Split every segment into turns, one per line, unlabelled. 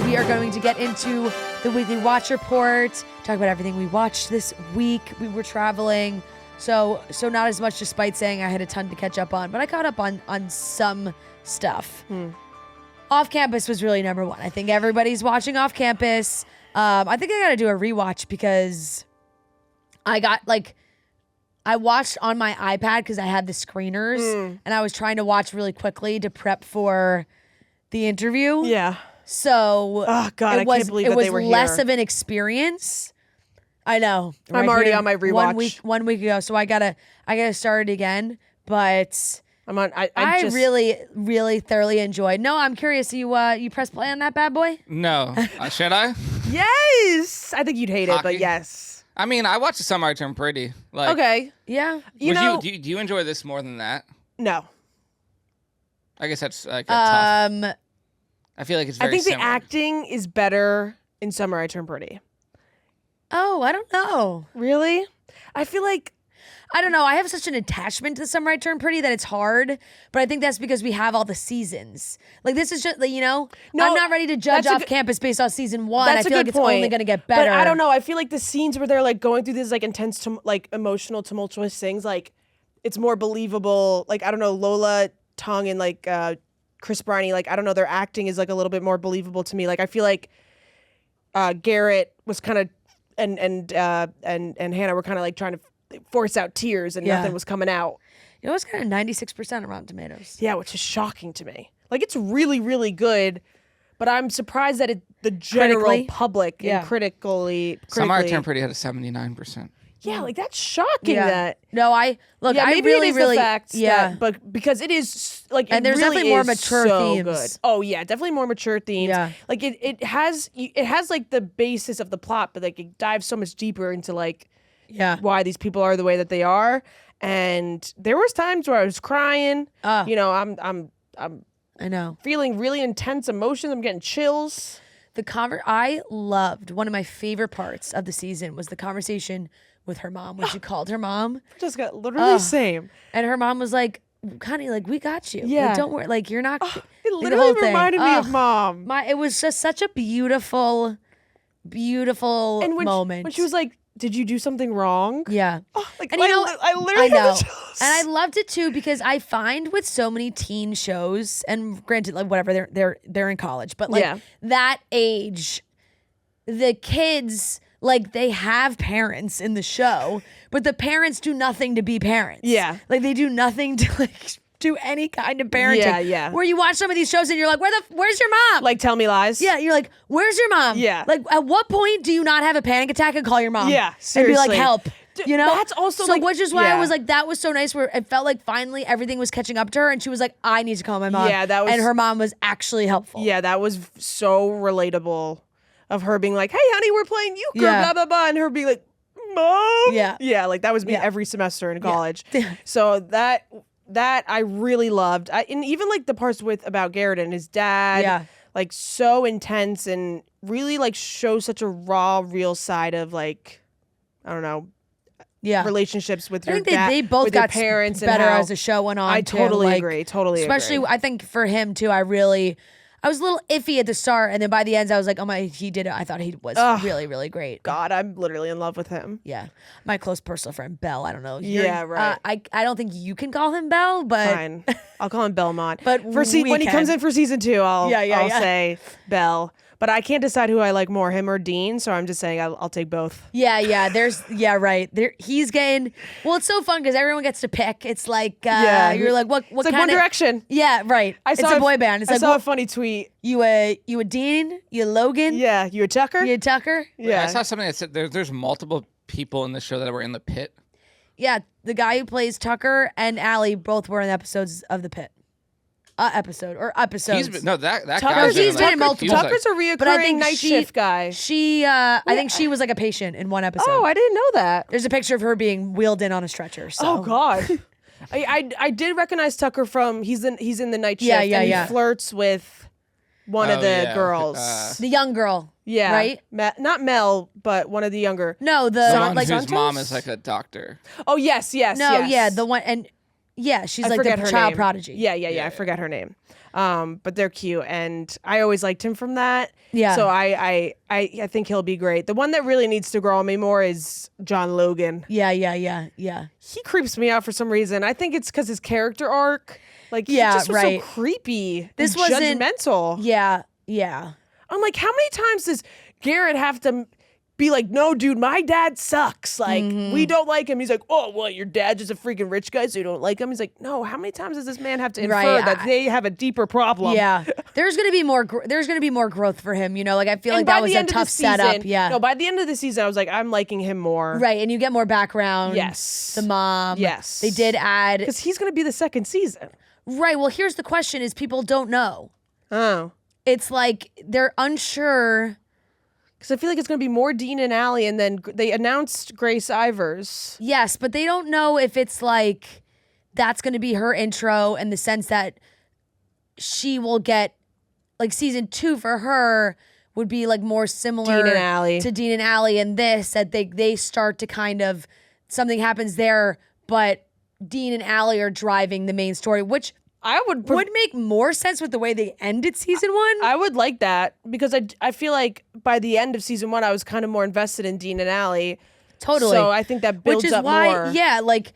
we are going to get into the weekly watch report, talk about everything we watched this week. We were traveling, so not as much, despite saying I had a ton to catch up on, but I caught up on some stuff. Off Campus was really number one. I think everybody's watching Off Campus. I think I got to do a rewatch because I watched on my iPad because I had the screeners and I was trying to watch really quickly to prep for the interview.
Yeah.
So
oh God, I can't believe that they were here.
It was less of an experience. I know.
I'm already on my rewatch.
One week ago, so I gotta start it again. But
I'm on.
I really thoroughly enjoyed. No, I'm curious. You press play on that bad boy?
No. Should I?
Yes. I think you'd hate it, but yes.
I mean, I watched The Summer I Turned Pretty. Like,
Okay. Yeah.
do you enjoy this more than that?
No.
I guess that's like tough. I feel like it's very
I think
similar.
the acting is better in Summer I Turned Pretty.
Oh, I don't know.
Really? I feel like
I don't know. I have such an attachment to The Summer I Turned Pretty that it's hard, but I think that's because we have all the seasons. Like, this is just, I'm not ready to judge Off Campus based off season one. I feel like it's only going to get better.
But I don't know. I feel like the scenes where they're like going through these like intense, emotional, tumultuous things, like it's more believable. Like, I don't know, Lola Tongue and like Chris Briney, like, I don't know, their acting is like a little bit more believable to me. Like, I feel like Garrett was kind of, and Hannah were kind of like trying to force out tears and nothing was coming out.
It was kind of 96% on Rotten Tomatoes.
Yeah, which is shocking to me. Like, it's really, really good, but I'm surprised that the general public and critically...
Summer I Turned Pretty had a 79%.
Yeah, like, that's shocking that...
No, I
maybe
really,
it is
really...
the fact
yeah.
but because it is, like,
and there's
really
definitely more
is
mature
so
themes.
Good. Oh, yeah, definitely more mature themes.
Yeah.
Like, it has, like, the basis of the plot, but, like, it dives so much deeper into, like... why these people are the way that they are. And there was times where I was crying. You know, I'm
I know.
feeling really intense emotions. I'm getting chills.
I loved, one of my favorite parts of the season was the conversation with her mom when she called her mom.
Just got literally the same.
And her mom was like, Connie, like, we got you.
Yeah.
Like, don't worry. Like, you're not.
It
the
literally
whole thing.
reminded me of Mom.
It was just such a beautiful
And
moment.
when she was like, did you do something wrong?
Yeah.
Oh, like,
And you know,
I literally
know.
have the chills.
And I loved it too because I find with so many teen shows, and granted, like, whatever, they're in college, but like that age, the kids, like, they have parents in the show, but the parents do nothing to be parents.
Yeah.
Like, they do nothing to like do any kind of parenting.
Yeah, yeah.
Where you watch some of these shows and you're like, where's your mom?
Like, Tell Me Lies?
Yeah, you're like, where's your mom?
Yeah.
Like, at what point do you not have a panic attack and call your mom?
Yeah,
And be
seriously.
like, help. You know?
That's also
so,
like...
which is why I
yeah.
was like, that was so nice where it felt like finally everything was catching up to her and she was like, I need to call my mom.
Yeah, that was...
And her mom was actually helpful.
Yeah, that was so relatable of her being like, hey, honey, we're playing euchre, blah, blah, blah. And her being like, Mom?
Yeah.
Yeah, like that was me every semester in college. So that I really loved. And even like the parts about Garrett and his dad, like so intense and really like show such a raw, real side of like, I don't know, relationships with your dad.
They both
with
got
your parents
better
and how,
as the show went on.
I totally
like,
agree. Totally
especially,
agree.
I think for him too, I was a little iffy at the start, and then by the end, I was like, oh my, he did it. I thought he was really, really great.
God, I'm literally in love with him.
Yeah. My close personal friend, Belle. I don't know.
Yeah, right.
I don't think you can call him Belle, but...
Fine. I'll call him Belmont.
But
when he comes in for season 2, I'll say Belle. But I can't decide who I like more, him or Dean, so I'm just saying I'll take both.
Yeah, right. He's getting... Well, it's so fun because everyone gets to pick. It's like, you're like, what
it's like
kind
One Direction.
Yeah, right. It's a boy band. It's
I
like,
saw a funny tweet.
You a Dean? You a Logan?
Yeah, you a Tucker?
You a Tucker?
Yeah.
I saw something that said there's multiple people in the show that were in the pit.
Yeah, the guy who plays Tucker and Allie both were in episodes of the pit. Episodes.
He's that
Tucker's,
guy's
he's been in multiple.
Tucker's a reoccurring night shift guy.
I think she was like a patient in one episode.
Oh, I didn't know that.
There's a picture of her being wheeled in on a stretcher. So.
Oh God. I did recognize Tucker from he's in the night shift and he flirts with one of the girls.
The young girl.
Yeah.
Right?
Not Mel, but one of the younger.
No,
the one whose mom is like a doctor.
Oh, yes.
No,
yes.
yeah, the one, and yeah, she's like the child prodigy.
Yeah, I forget her name. But they're cute, and I always liked him from that.
Yeah.
So I think he'll be great. The one that really needs to grow on me more is John Logan.
Yeah.
He creeps me out for some reason. I think it's because his character arc. Like,
Yeah,
he just was
right.
so creepy.
This
and
wasn't-
judgmental.
Yeah.
I'm like, how many times does Garrett have to be like, no, dude, my dad sucks. Like, we don't like him. He's like, oh, well, your dad's just a freaking rich guy, so you don't like him. He's like, no, how many times does this man have to infer
Right,
that they have a deeper problem?
Yeah. There's gonna be more. There's gonna be more growth for him. You know, like I feel like
by
that was
the
a
end of the
tough setup.
season-
Yeah.
No, by the end of the season, I was like, I'm liking him more.
Right, and you get more background.
Yes.
The mom.
Yes.
They did add.
Because he's going to be the second season.
Right. Well, here's the question: is people don't know.
Oh.
It's like they're unsure.
Because I feel like it's going to be more Dean and Allie, and then they announced Grace Ivers.
Yes, but they don't know if it's like that's going to be her intro in the sense that she will get like season 2 for her would be like more similar
Dean and Allie.
to Dean and Allie, and this that they start to kind of something happens there, but Dean and Allie are driving the main story, which
I would
would make more sense with the way they ended season 1.
I would like that because I feel like by the end of season 1, I was kind of more invested in Dean and Allie.
Totally.
So I think that builds
Which is
up
why,
more.
yeah, like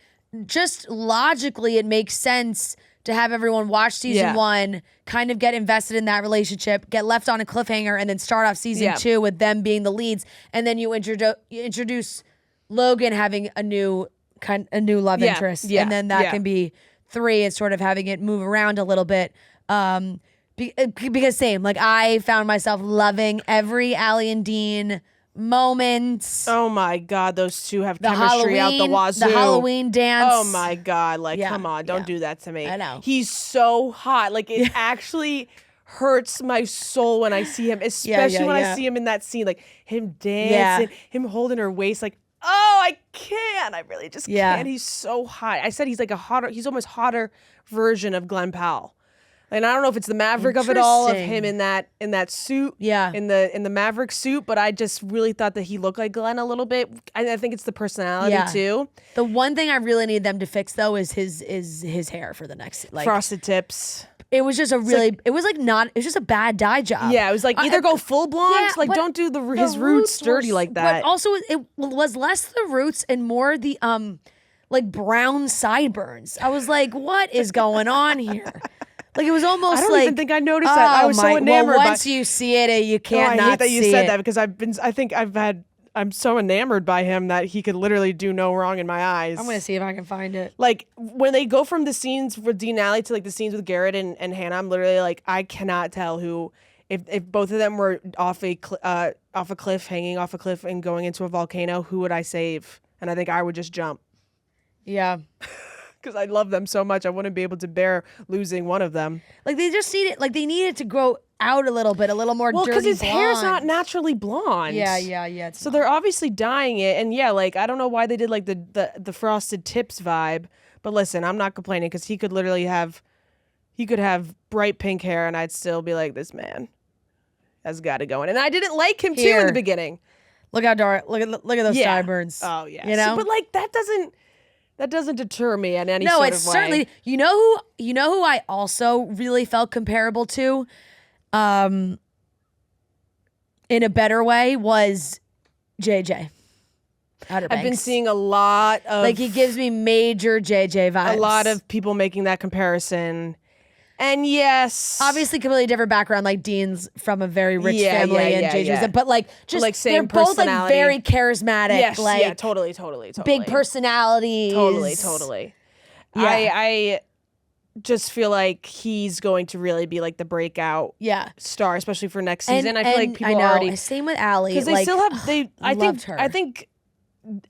just logically, it makes sense to have everyone watch season
Yeah.
1, kind of get invested in that relationship, get left on a cliffhanger, and then start off season
Yeah.
2 with them being the leads, and then you introduce Logan having a new love
Yeah,
interest,
yeah,
and then that
yeah.
can be 3 and sort of having it move around a little bit. Because same, like I found myself loving every Allie and Dean moment.
Oh my God, those two have
The
chemistry out the wazoo.
The Halloween dance.
Oh my God, like
Yeah,
come on, don't
yeah.
do that to me.
I know.
He's so hot. Like it actually hurts my soul when I see him, especially when I see him in that scene, like him dancing, him holding her waist, like, oh, I can't. I really just can't. He's so hot. I said he's like he's almost hotter version of Glenn Powell. And I don't know if it's the Maverick of it all, of him in that suit, in the Maverick suit, but I just really thought that he looked like Glenn a little bit. I think it's the personality too.
The one thing I really need them to fix though is his hair for the next
Frosted tips.
It was just it was just a bad dye job.
Yeah, it was like either go full blonde, like
but
don't do his roots dirty
were-
like that.
But also it was less the roots and more the like brown sideburns. I was like, what is going on here? Like it was almost
I don't
like
even think I noticed that. I was so enamored.
Well, once you see it, you can't
I
not
hate that you
see
said
it.
that because I'm so enamored by him that he could literally do no wrong in my eyes.
I'm gonna see if I can find it.
Like when they go from the scenes with Dean and Allie to like the scenes with Garrett and Hannah, I'm literally like, I cannot tell who, if both of them were off a cliff, hanging off a cliff and going into a volcano, who would I save? And I think I would just jump
Yeah.
because I love them so much. I wouldn't be able to bear losing one of them.
Like they just need it. Like they need it to grow out a little bit, a little more.
Well,
because
because his hair's not naturally blonde.
Yeah. It's
So
not.
they're obviously dyeing it, and yeah, like I don't know why they did like the frosted tips vibe. But listen, I'm not complaining because he could literally have bright pink hair, and I'd still be like, this man has got to go in. And I didn't like him too in
Here.
the beginning.
Look how dark. Look at those
Yeah.
sideburns.
Oh yeah,
You know.
but like that doesn't deter me in any
No,
sort
it's
of way.
certainly. You know who I also really felt comparable to, in a better way was JJ. Outer
I've been
Banks.
seeing a lot of
Like he gives me major JJ vibes.
a lot of people making that comparison. And yes,
obviously completely different background. Like Dean's from a very rich
Yeah,
family,
yeah,
and
yeah,
JJ's,
yeah.
but like just
like, same
they're both like
personality.
very charismatic.
yes,
like
yeah, totally.
big personalities.
Totally.
Yeah.
I just feel like he's going to really be like the breakout
Yeah.
star, especially for next season. I feel like people
know.
already
Same with Allie
because they
like,
still have I
loved her.
think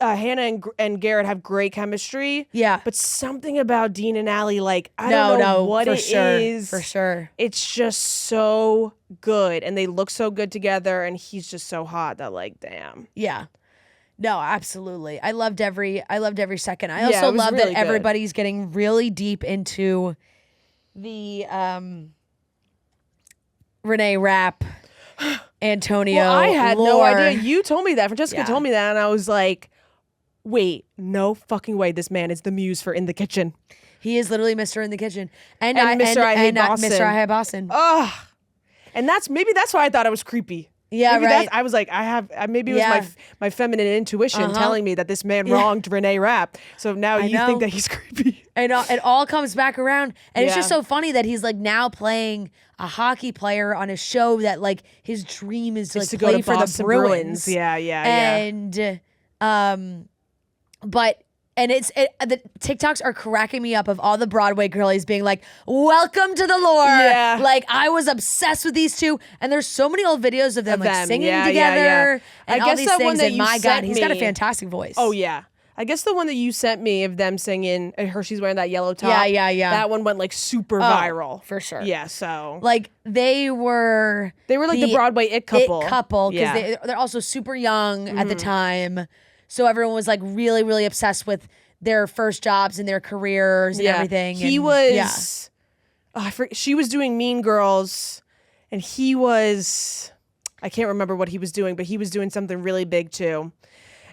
Hannah and Garrett have great chemistry.
Yeah.
But something about Dean and Allie, like I don't know what
for
it
sure,
is.
for sure.
It's just so good, and they look so good together, and he's just so hot that like, damn.
Yeah. No, absolutely. I loved every second. I
Yeah,
also
it was
love
really
that
good.
everybody's getting really deep into the Renee Rapp, Antonio.
Well, I had no
lore.
idea. You told me that. Francesca
Yeah.
told me that, and I was like, wait, no fucking way. This man is the muse for In the Kitchen.
He is literally Mr. in the Kitchen.
And Mr. I Hate Boston.
Mr. I Hate Boston.
Ugh. And maybe that's why I thought it was creepy.
Yeah,
maybe
right.
I was like, maybe it was my feminine intuition telling me that this man wronged Renee Rapp. So now you think that he's creepy.
And it all comes back around. And it's just so funny that he's like now playing a hockey player on a show that like his dream is to like
to
play
go to
for
Boston
the Bruins.
Yeah.
And the TikToks are cracking me up of all the Broadway girlies being like, welcome to the lore.
Yeah.
Like I was obsessed with these two. And there's so many old videos of them like singing together and
I
all
guess
these
that
things.
one that
And
you
my
sent
God, he's got a
me-
fantastic voice.
Oh yeah. I guess the one that you sent me of them singing, she's wearing that yellow top.
Yeah.
That one went like super viral.
for sure.
Yeah, so.
Like they were
like the Broadway it couple.
Because they're also super young at the time. So everyone was like really, really obsessed with their first jobs and their careers and everything.
He
and,
was, she was doing Mean Girls and he was, I can't remember what he was doing, but he was doing something really big too.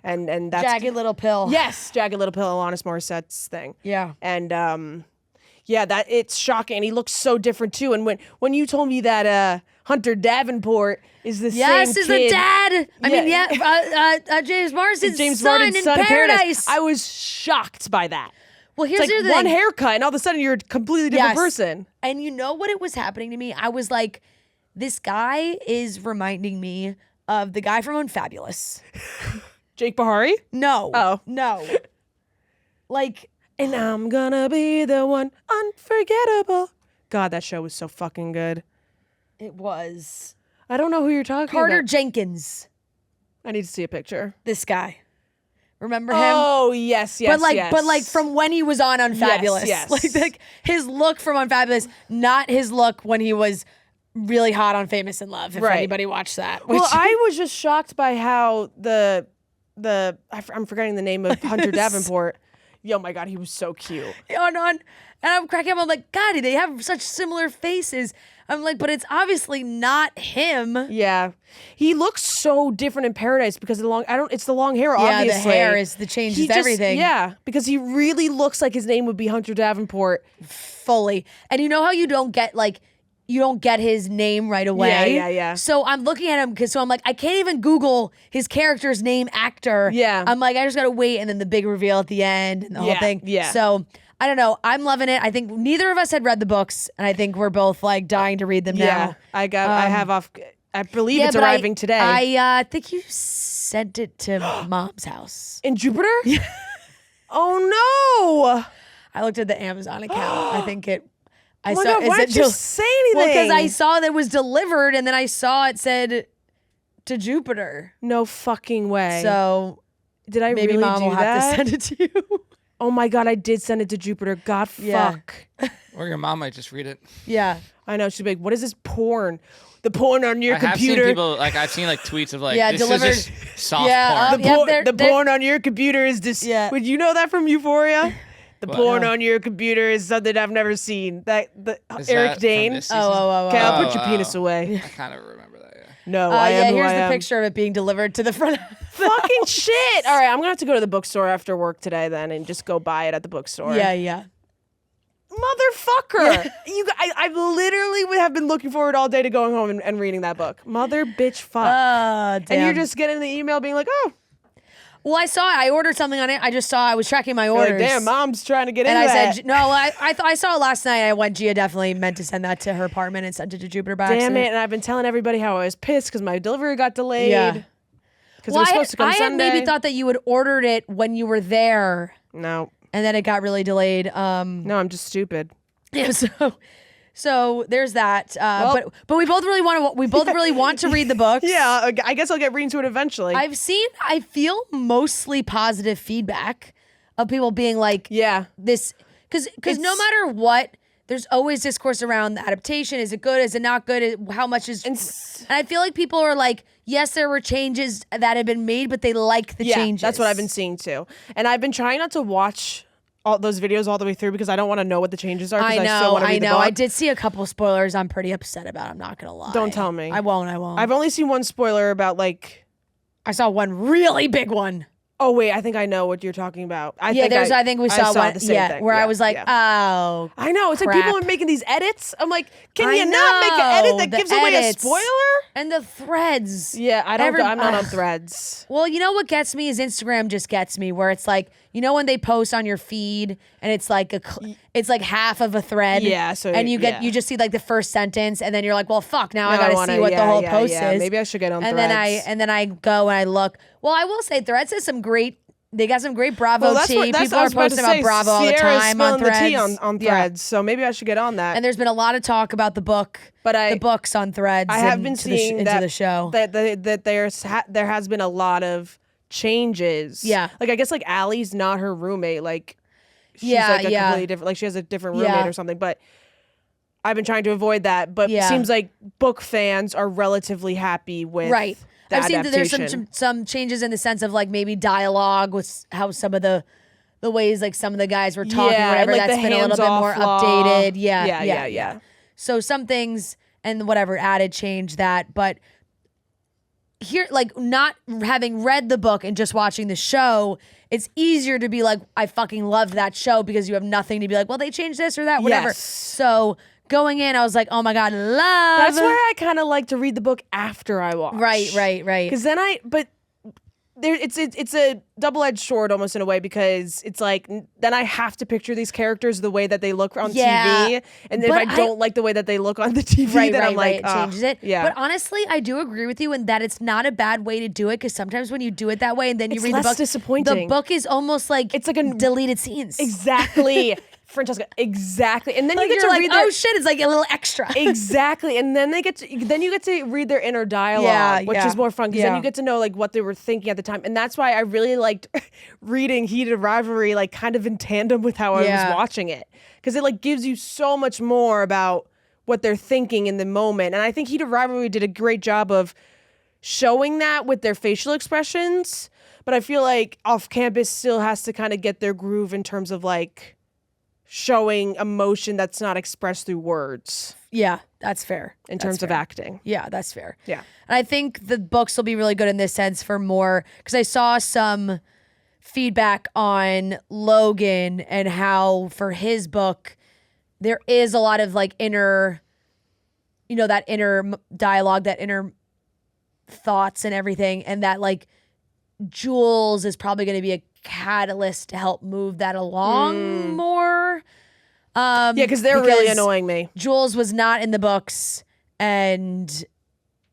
And that's
Jagged Little Pill.
Yes, Jagged Little Pill, Alanis Morissette's thing.
Yeah.
And that it's shocking. And he looks so different too. And when you told me that Hunter Davenport is the same
Yes, is the
kid,
dad. I mean, James Marsden's son in
son
Paradise.
I was shocked by that.
Well, here's
It's like
the thing.
one haircut, and all of a sudden you're a completely different person.
And you know what it was happening to me? I was like, this guy is reminding me of the guy from Unfabulous.
Jake Bahari?
No.
Oh.
No. Like,
And I'm gonna be the one unforgettable. God, that show was so fucking good.
it was
I don't know who you're talking
Carter
about.
Jenkins.
I need to see a picture.
This guy. Remember him?
Oh, yes.
but like from when he was on Unfabulous.
Yes.
Like his look from Unfabulous, not his look when he was really hot on Famous in Love, if
Right.
anybody watched that.
Well,
which-
I was just shocked by how I'm forgetting the name of Hunter Davenport. Oh my God, he was so cute.
and I'm cracking up. I'm like, God, they have such similar faces. I'm like, but it's obviously not him.
Yeah, he looks so different in Paradise because of the long. It's the long hair.
Yeah,
Obviously,
the hair is the changes everything.
Yeah, because he really looks like his name would be Hunter Davenport.
Fully. And you know how you don't get his name right away?
Yeah.
So I'm looking at him because I'm like, I can't even Google his character's name actor.
Yeah.
I'm like, I just gotta wait, and then the big reveal at the end and the whole thing.
Yeah.
So I don't know. I'm loving it. I think neither of us had read the books, and I think we're both like dying to read them
Yeah,
now.
I have off. I believe it's
but
arriving today
I think you sent it to Mom's house.
in Jupiter. Oh no!
I looked at the Amazon account. I think it. I
Oh my
saw.
God, why didn't you say anything?
Well, because I saw that it was delivered, and then I saw it said to Jupiter.
No fucking way.
So
did I
maybe
really
Mom
do
will
that?
have to send it to you.
Oh my God, I did send it to Jupiter. God,
Yeah.
fuck.
Or your mom might just read it.
Yeah.
I know. She'd be like, "What is this porn? The porn on your
I have
computer?
seen people I've seen tweets of
Yeah,
this
delivered-
is just soft
Yeah,
porn.
the
Yep,
porn,
they're-
the
they're-
porn on your computer is this.
Yeah.
Would you know that from Euphoria? The
What?
porn
No.
on your computer is something I've never seen. That
Is
Eric
that from
Dane.
this season?
Okay, I'll put
Oh,
your penis
oh.
away.
I kind of remember that. Yeah.
No, I am who
here's
I
the
am.
picture of it being delivered to the front.
Fucking shit! All right, I'm gonna have to go to the bookstore after work today then, and just go buy it at the bookstore.
Yeah.
Motherfucker! I literally would have been looking forward all day to going home and reading that book. Mother bitch fuck.
Damn.
And you're just getting the email being like, oh,
Well, I saw it. I ordered something on it. I just saw I was tracking my
you're
orders.
like, damn, mom's trying to get
And
into
I
that.
said, no, I saw it last night. I went, Gia definitely meant to send that to her apartment and sent it to Jupiter by
Damn
accident.
it! And I've been telling everybody how I was pissed because my delivery got delayed.
Yeah.
Because it was supposed to come
I had
Sunday.
maybe thought that you had ordered it when you were there,
No,
and then it got really delayed.
no, I'm just stupid.
Yeah, so there's that. But we both really want to read the books.
Yeah, I guess I'll get reading to it eventually.
I feel mostly positive feedback of people being like,
yeah.
this, because no matter what, there's always discourse around the adaptation. Is it good? Is it not good? How much is? And I feel like people are like, yes, there were changes that had been made, but they like the changes.
That's what I've been seeing too. And I've been trying not to watch all those videos all the way through because I don't want to know what the changes are. 'Cause I still want to read the book.
I did see a couple spoilers I'm pretty upset about. I'm not going to lie.
Don't tell me.
I won't.
I've only seen one spoiler about like
I saw one really big one.
Oh wait, I think I know what you're talking about. I
Yeah,
think
think we saw one.
the same thing.
Where
Yeah,
I was like,
yeah.
oh,
I know. It's like people
crap.
are making these edits. I'm like, can
I
you not make an edit
know,
that
the
gives away a
edits.
spoiler?
And the threads.
Yeah, I don't. I'm not on
Ugh.
Threads.
Well, you know what gets me is Instagram just gets me where it's like, you know when they post on your feed and it's like it's like half of a thread.
Yeah, so
and you
yeah.
you just see like the first sentence and then you're like, well, fuck, now I
No, I
gotta
wanna-
see what the
yeah,
whole
yeah,
post
yeah.
is.
Maybe I should get on
and
Threads.
then I go and I look. Well, I will say Threads has some great. They got some great Bravo
Well, that's
tea.
what
People
I
are
was about to
posting about
say.
Bravo all the
Sierra's
time on
spilling the
Threads.
tea on
Yeah.
Threads, so maybe I should get on that.
And there's been a lot of talk about the book,
But
the books on Threads.
I have
and
been
to the
seeing
into
that
the show.
that there has been a lot of changes.
Yeah.
like I guess like Allie's not her roommate. Like she's
Yeah,
like a
yeah.
completely different. Like she has a different roommate
Yeah.
or something. But I've been trying to avoid that. But
Yeah.
it seems like book fans are relatively happy with
Right.
the
I've seen that there's
adaptation.
some changes in the sense of like maybe dialogue with how some of the ways like some of the guys were talking,
Yeah,
whatever.
and, like,
That's
the
been a little bit more
hands-off law.
updated. Yeah,
Yeah.
So some things and whatever added change that, but here, like not having read the book and just watching the show, it's easier to be like, I fucking loved that show because you have nothing to be like, well, they changed this or that, whatever.
Yes.
So going in, I was like, oh my God, love.
That's why I kind of like to read the book after I watch.
Right.
Because then it's a double-edged sword almost in a way, because it's like then I have to picture these characters the way that they look on
Yeah,
TV, and if
but
I don't like the way that they look on the TV, then I'm like,
it changes it.
Yeah,
But honestly, I do agree with you in that it's not a bad way to do it because sometimes when you do it that way and then you
It's
read
less
the book,
disappointing.
the book is almost like
It's like a-
deleted scenes.
exactly, Francesca, exactly, and then
Like
you get
you're
to
like,
read their
oh shit, it's like a little extra.
exactly, and then you get to read their inner dialogue, which
yeah,
is more fun because then
yeah.
you get to know like what they were thinking at the time, and that's why I really liked reading Heated Rivalry like kind of in tandem with how I
Yeah.
was watching it, because it like gives you so much more about what they're thinking in the moment, and I think Heated Rivalry did a great job of showing that with their facial expressions, but I feel like Off Campus still has to kind of get their groove in terms of like showing emotion that's not expressed through words
Yeah, that's fair.
in
That's
terms of
fair.
acting.
Yeah, that's fair.
Yeah.
And I think the books will be really good in this sense for more because I saw some feedback on Logan and how for his book there is a lot of like inner, that inner dialogue, that inner thoughts and everything, and that like Jules is probably going to be a catalyst to help move that along more.
Yeah, because they're really annoying me.
Jules was not in the books, and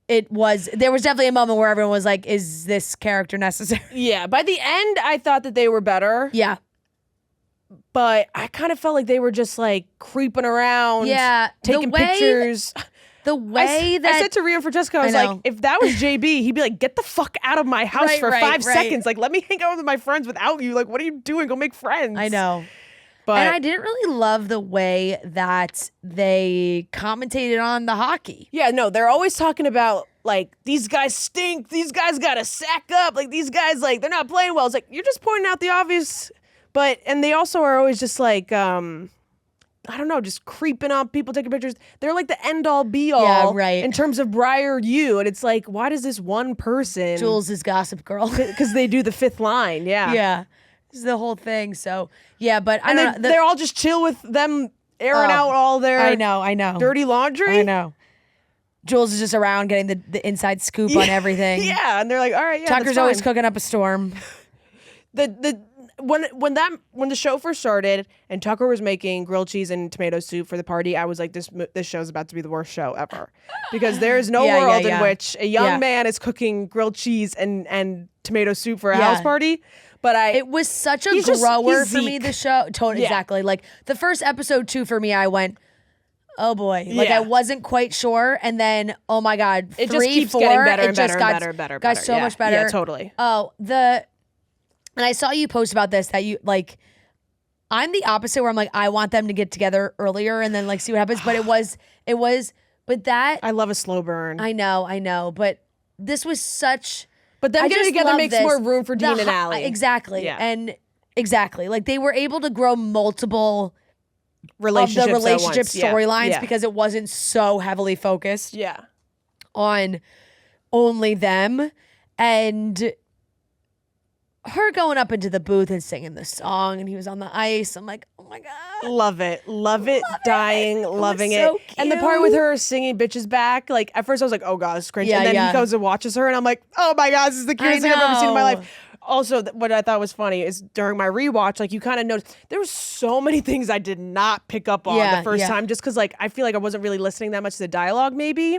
there was definitely a moment where everyone was like, is this character necessary?
Yeah, by the end, I thought that they were better,
Yeah.
but I kind of felt like they were just like creeping around,
Yeah.
taking pictures.
The way that
I said to Rio Francesco, I was
I
like,
know.
if that was JB, he'd be like, get the fuck out of my house
Right,
for
right,
5
right.
seconds. Like, let me hang out with my friends without you. Like, what are you doing? Go make friends.
I know.
But
And I didn't really love the way that they commentated on the hockey.
yeah, no, they're always talking about like these guys stink. These guys got to sack up. Like these guys, like they're not playing well. It's like you're just pointing out the obvious. And they also are always just like, I don't know, just creeping on people taking pictures. They're like the end all be all,
Yeah, right.
in terms of Briar U. And it's like, why does this one person?
Jules is Gossip Girl.
Because they do the 5th line, yeah.
Yeah. This is the whole thing. So, yeah, but I
And
don't know.
they're all just chill with them airing
Oh,
out all their
I know.
dirty laundry.
I know. Jules is just around getting the inside scoop on everything.
Yeah, and they're like, all right, yeah,
Tucker's
that's
always
fine.
cooking up a storm.
When the show first started and Tucker was making grilled cheese and tomato soup for the party, I was like, this show's about to be the worst show ever, because there is no
Yeah,
world
yeah.
in which a young
Yeah.
man is cooking grilled cheese and tomato soup for a
Yeah.
house party. But
It was such a
He's just-
grower
he's
for me,
Zeke.
the show. Totally,
Yeah.
exactly. Like the first episode too, for me, I went, oh boy. Like
Yeah.
I wasn't quite sure. And then, oh my God,
it
3,
just keeps
4,
getting better
it
and
just
better
got,
and better and better.
got so
Yeah.
much better.
Yeah, totally.
Oh, and I saw you post about this that you like, I'm the opposite where I'm like, I want them to get together earlier and then like see what happens. But but that,
I love a slow burn.
I know. But this was such.
But them
I
getting
just
together
love
makes
this.
more room for
The
Dean and
ho-
Allie.
Exactly.
Yeah.
And exactly. Like they were able to grow multiple of
Relationships
the relationship
at once. Yeah.
storylines
Yeah.
because it wasn't so heavily focused
Yeah.
on only them. And her going up into the booth and singing the song, and he was on the ice. I'm like, oh my God.
Love it, dying, loving it.
so
And the part with
cute.
her singing "Bitches Back," like at first I was like, "Oh God, it's cringe,"
Yeah,
and then
yeah.
he goes and watches her, and I'm like, "Oh my God, this is the cutest thing I've ever seen in my
know.
life." Also, what I thought was funny is during my rewatch, like you kind of noticed there were so many things I did not pick up on
Yeah,
the first
yeah.
time, just because like I feel like I wasn't really listening that much to the dialogue. Maybe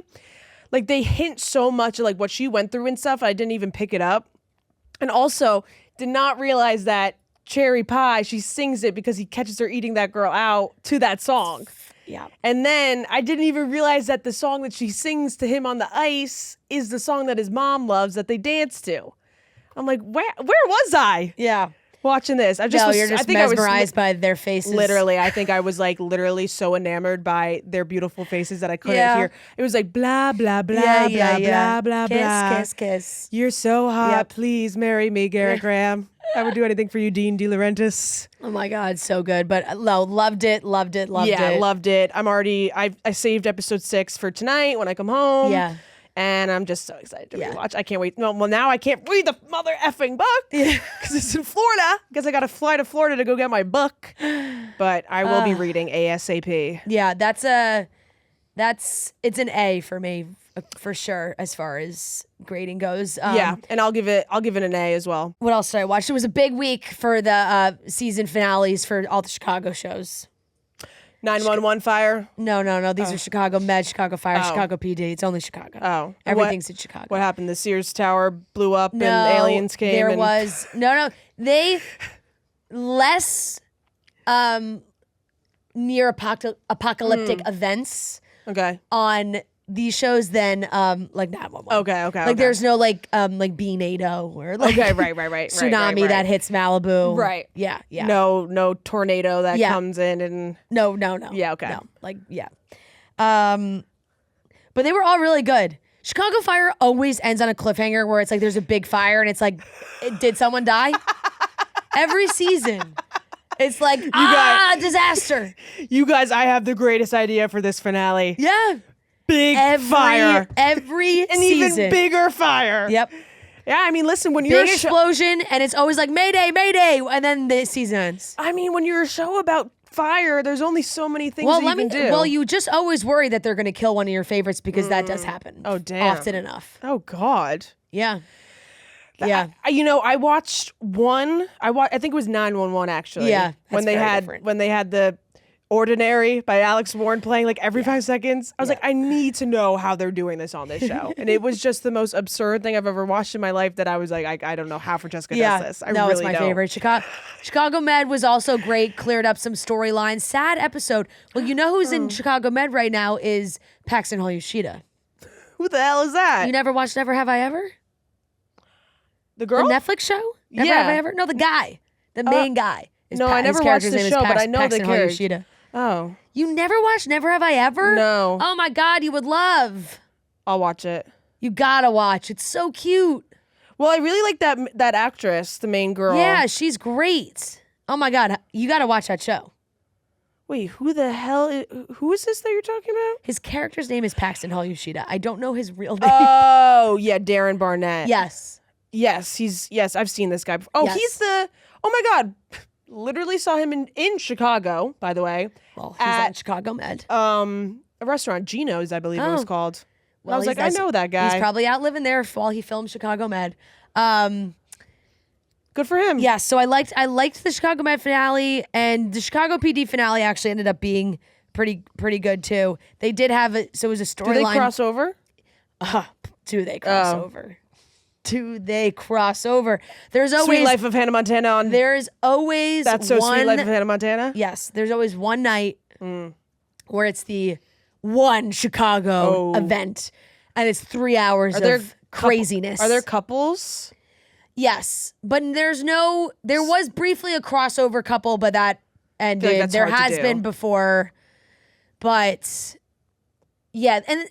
like they hint so much of like what she went through and stuff, I didn't even pick it up. And also did not realize that Cherry Pie, she sings it because he catches her eating that girl out to that song.
Yeah.
And then I didn't even realize that the song that she sings to him on the ice is the song that his mom loves that they dance to. I'm like, where was I
Yeah.
watching this? I just
No,
was,
you're
I
just
think I was
mesmerized by their faces.
literally, I think I was like literally so enamored by their beautiful faces that I couldn't
Yeah.
hear. It was like blah blah blah
Yeah,
blah
yeah, yeah.
blah blah
Kiss,
blah.
kiss, kiss.
You're so hot.
Yep.
Please marry me, Garrett Graham. I would do anything for you, Dean DeLaurentis.
Oh my God, so good. But no, loved it.
Yeah, loved it. I saved episode 6 for tonight when I come home.
Yeah.
And I'm just so excited to
Yeah.
rewatch. I can't wait. No, well, now I can't read the mother effing book because it's in Florida. Because I got to fly to Florida to go get my book. But I will be reading ASAP.
Yeah, it's an A for me for sure as far as grading goes.
Yeah, and I'll give it an A as well.
What else did I watch? It was a big week for the season finales for all the Chicago shows.
911 fire.
No. These are Chicago Med, Chicago Fire,
Oh.
Chicago PD. It's only Chicago.
Oh,
Everything's in Chicago.
What happened? The Sears Tower blew up
No,
and aliens came.
There
and
was no. They less near apocalyptic events
Okay.
on these shows than like 911.
Okay.
Like there's no like B-NATO or like
Okay. Right.
tsunami
right.
that hits Malibu.
Right.
Yeah.
No tornado that
Yeah.
comes in and
No.
Yeah, okay.
No. Like yeah. But they were all really good. Chicago Fire always ends on a cliffhanger where it's like there's a big fire and it's like, did someone die? Every season. It's like, disaster.
you guys, I have the greatest idea for this finale.
Yeah.
Big fire.
Every
An
season.
even bigger fire.
Yep.
Yeah, I mean, listen, when you're
Big explosion, and it's always like Mayday, Mayday, and then the season ends.
when you're a show about fire, there's only so many things
Well,
that you can do.
Well, you just always worry that they're going to kill one of your favorites because that does happen.
Oh, damn.
Often enough.
Oh God.
Yeah. Yeah.
I watched one. I think it was 911 actually.
Yeah,
when
that's
they
very
had
different.
the Ordinary by Alex Warren playing like every 5 seconds. I was like, I need to know how they're doing this on this show. And it was just the most absurd thing I've ever watched in my life that I was like, I don't know how Francesca does this. I
no,
really
it's my
don't.
favorite. Chicago Med was also great. Cleared up some storylines. Sad episode. Well, you know who's in Chicago Med right now is Paxton Hall Yoshida.
Who the hell is that?
You never watched Never Have I Ever?
The girl?
The Netflix show? Never
Yeah.
Have I Ever? No, the guy. The main guy.
no, I never
his
watched
character's
the
name is
show, but I know the
Paxton Hall
character.
Yoshida.
Oh,
You never watched Never Have I Ever?
No.
Oh my God, you would love.
I'll watch it.
You gotta watch. It's so cute.
Well, I really like that actress, the main girl.
Yeah, she's great. Oh my God, you gotta watch that show.
Wait, who the hell? Who is this that you're talking about?
His character's name is Paxton Hall Yoshida. I don't know his real name.
Oh, yeah, Darren Barnett.
Yes.
Yes, I've seen this guy before. Oh,
Yes.
he's the. Oh my God, literally saw him in Chicago. By the way,
Well, he's
At-
on Chicago Med.
a restaurant, Gino's, I believe it was
Oh.
called.
Well,
I was like, I
he's-
know that guy.
He's probably out living there while he filmed Chicago Med.
Good for him.
Yeah, so I liked the Chicago Med finale, and the Chicago PD finale actually ended up being pretty good too. They did have it, so it was a
Do they
storyline.
cross over?
Do they cross
Oh.
over? Do they cross over? There's
Sweet
always
Life of Hannah Montana on.
there's always
That's so
one,
Sweet Life of Hannah Montana.
Yes, there's always one night where it's the one Chicago
Oh.
event, and it's 3 hours
Are there
of craziness.
Are there couples?
Yes, but there was briefly a crossover couple, but that ended.
that's
There
hard to
has
do.
been before, but yeah, and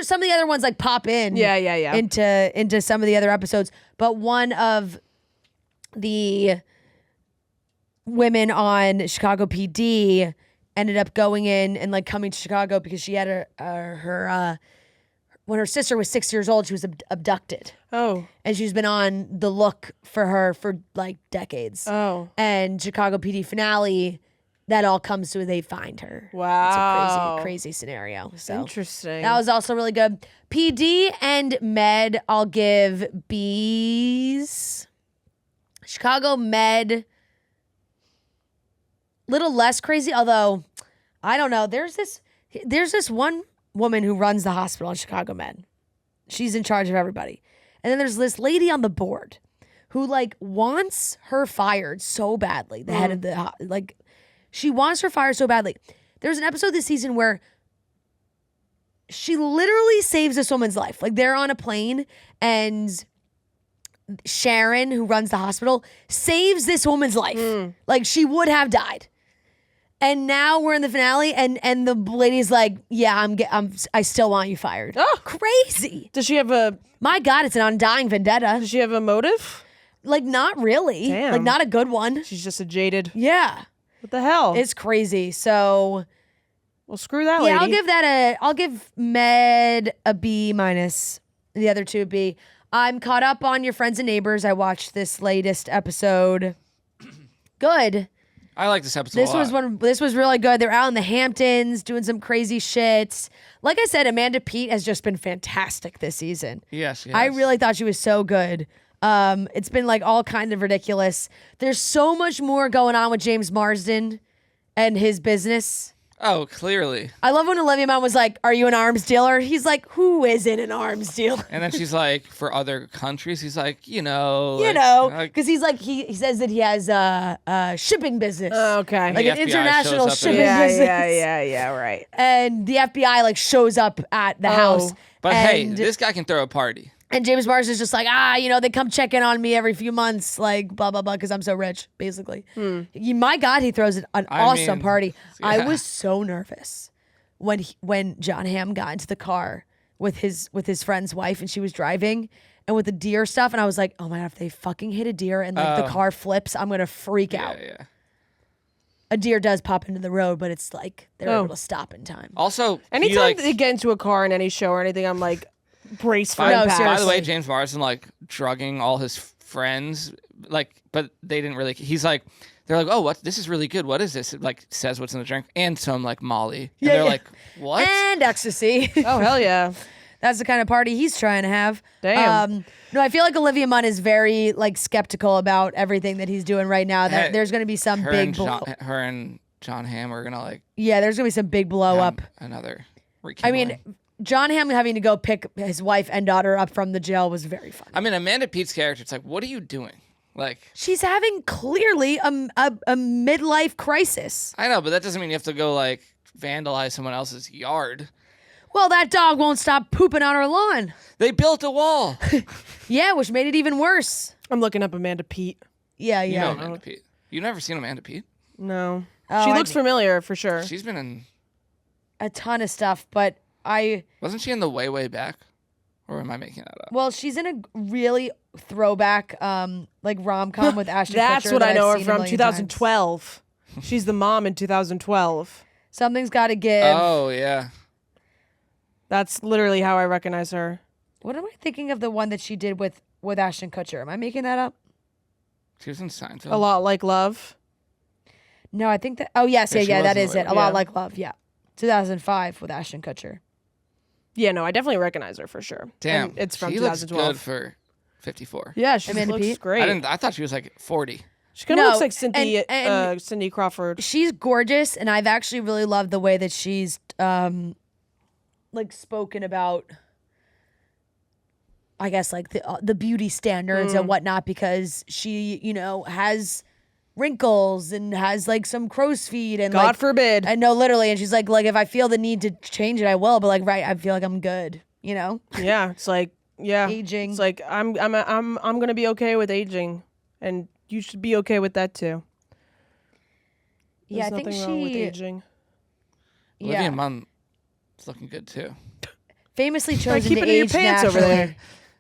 some of the other ones like pop in.
Yeah.
Into some of the other episodes, but one of the women on Chicago PD ended up going in and like coming to Chicago because she had her when her sister was 6 years old, she was abducted.
Oh.
And she's been on the look for her for like decades.
Oh.
And Chicago PD finale, that all comes to they find her.
Wow.
It's a crazy scenario. So
Interesting.
that was also really good. PD and Med, I'll give B's. Chicago Med, little less crazy, although I don't know. There's this one woman who runs the hospital in Chicago Med. She's in charge of everybody. And then there's this lady on the board who like wants her fired so badly. The head of the like she wants her fired so badly. There's an episode this season where she literally saves this woman's life. Like they're on a plane and Sharon, who runs the hospital, saves this woman's life. Like she would have died. And now we're in the finale, and the lady's like, "Yeah, I still want you fired."
Oh.
Crazy!
Does she have a
My God, it's an undying vendetta.
Does she have a motive?
Like, not really.
Damn.
Like, not a good one.
She's just a jaded.
Yeah,
What the hell?
it's crazy. So
Well, screw that lady.
yeah, I'll give Med a B minus. The other two a B. I'm caught up on Your Friends and Neighbors. I watched this latest episode. Good.
I like this episode a lot.
This was really good. They're out in the Hamptons doing some crazy shit. Like I said, Amanda Peet has just been fantastic this season.
Yes.
I really thought she was so good. It's been like all kind of ridiculous. There's so much more going on with James Marsden and his business.
Oh, clearly.
I love when Olivia Munn was like, "Are you an arms dealer?" He's like, "Who isn't an arms dealer?"
And then she's like, for other countries, he's like,
You know, because he's like he says that he has a shipping business.
Okay.
Like
The
an
FBI
international
shows up
shipping
yeah,
business.
yeah, right.
And the FBI like shows up at the house.
But hey,
and,
this guy can throw a party.
and James Marsden's just like, they come check in on me every few months, like blah blah blah, because I'm so rich, basically. My God, he throws an awesome
mean,
party. I
yeah.
was so nervous when John Hamm got into the car with his friend's wife and she was driving and with the deer stuff, and I was like, oh my God, if they fucking hit a deer and like the car flips, I'm gonna freak out.
Yeah.
A deer does pop into the road, but it's like they're able to stop in time.
Also,
Anytime they get into a car in any show or anything, I'm like, brace for
by
impact.
the way, James Marsden like drugging all his friends, like, but they didn't really. He's like, they're like, oh, what? This is really good. What is this? It, like, says what's in the drink and some like Molly. And they're like, what?
And ecstasy.
Oh hell yeah.
That's the kind of party he's trying to have.
Damn.
No, I feel like Olivia Munn is very like skeptical about everything that he's doing right now. That
Hey,
there's going to be some
her
big
and her and John Hamm are gonna like
there's going to be some big blow up.
another.
I mean, John Hamm having to go pick his wife and daughter up from the jail was very fun.
I mean, Amanda Peet's character. It's like, what are you doing? Like,
She's having clearly a midlife crisis.
I know, but that doesn't mean you have to go like vandalize someone else's yard.
Well, that dog won't stop pooping on her lawn.
They built a wall.
Yeah, which made it even worse.
I'm looking up Amanda Peet.
Yeah.
You know Amanda Peet. You've never seen Amanda Peet?
No.
Oh,
She
I
looks familiar for sure.
She's been in.
A ton of stuff, but
Wasn't she in the Way Back? Or am I making that up?
well, she's in a really throwback like rom-com with Ashton
That's
Kutcher
what
that
I know
I've
her
seen a
from.
million
2012. She's the mom in 2012.
times. Something's got to give.
Oh yeah.
That's literally how I recognize her.
What am I thinking of the one that she did with Ashton Kutcher? Am I making that up?
She was in Seinfeld.
A lot like love.
No, I think that. Oh yes,
Yeah, she
yeah,
was
that
in
is
the
it.
Way
A lot
Back.
like love. Yeah, 2005 with Ashton Kutcher.
Yeah, no, I definitely recognize her for sure.
Damn.
And it's from
she looks
2012.
good for 54.
Yeah, she
Amanda
looks
Peet?
great.
I thought she was like 40.
She kind of
No,
looks like Cindy,
and-
Cindy Crawford.
She's gorgeous, and I've actually really loved the way that she's like spoken about. I guess like the beauty standards and whatnot, because she has wrinkles and has like some crow's feet and
God
like,
forbid.
I know, literally, and she's like if I feel the need to change it, I will. But like, right, I feel like I'm good.
Yeah, it's like
Aging.
It's like I'm gonna be okay with aging, and you should be okay with that too.
Yeah,
There's
I think
nothing wrong with
she
aging.
Olivia
yeah,
Munn is looking good too.
famously
Try
chosen
keep
to
it in your
age
pants over
naturally.
there.